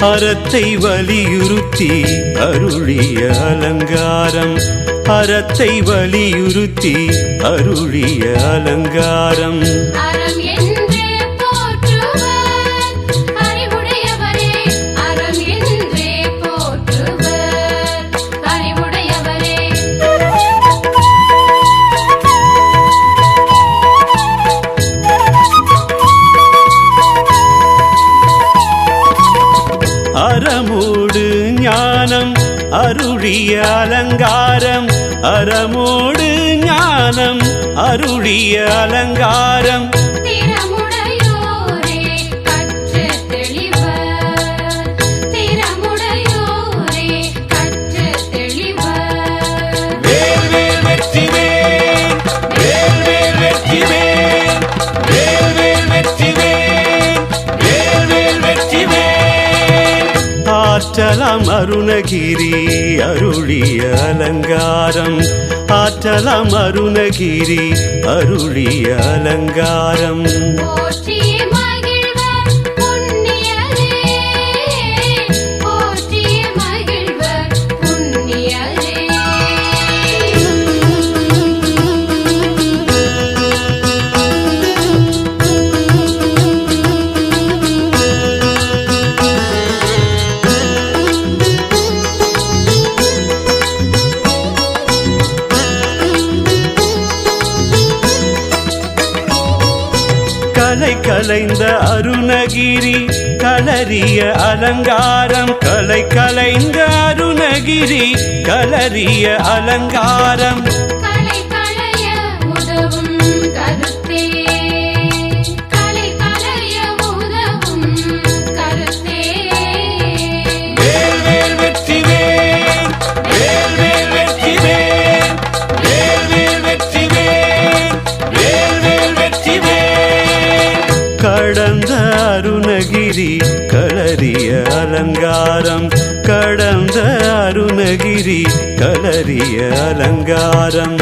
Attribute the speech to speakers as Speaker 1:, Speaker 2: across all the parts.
Speaker 1: அறத்தை வலியுறுத்தி அருளிய அலங்காரம், அறத்தை வலியுறுத்தி அருளிய அலங்காரம். அறமோடு ஞானம் அருளிய அலங்காரம், அறமோடு ஞானம் அருளிய அலங்காரம். ஆற்றலாம் அருணகிரி அருளிய அலங்காரம், ஆற்றலாம் அருணகிரி அருளிய அலங்காரம். கலை கலைந்த அருணகிரி கலரிய அலங்காரம், கலை கலைந்த அருணகிரி கலரிய அலங்காரம். கடந்த அருணகிரி கலரிய அலங்காரம், கடந்த அருணகிரி கலரிய அலங்காரம்.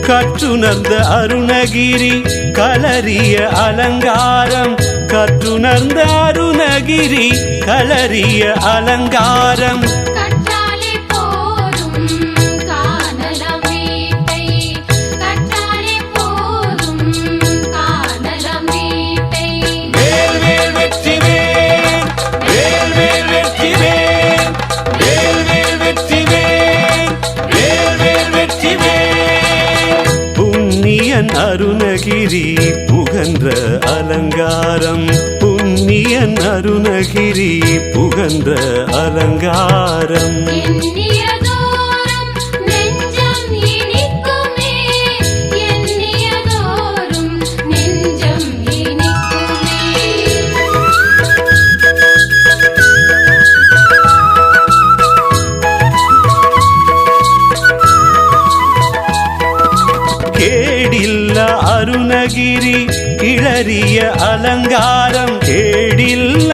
Speaker 1: கற்றுணர்ந்த அருணகிரி கலரிய அலங்காரம், கற்றுணர்ந்த அருணகிரி கலரிய அலங்காரம். அருணகிரி புகன்ற அலங்காரம், புண்ணியன் அருணகிரி புகன்ற அலங்காரம். கேடில்ல அருணகிரி கிளறிய அலங்காரம், கேடில்ல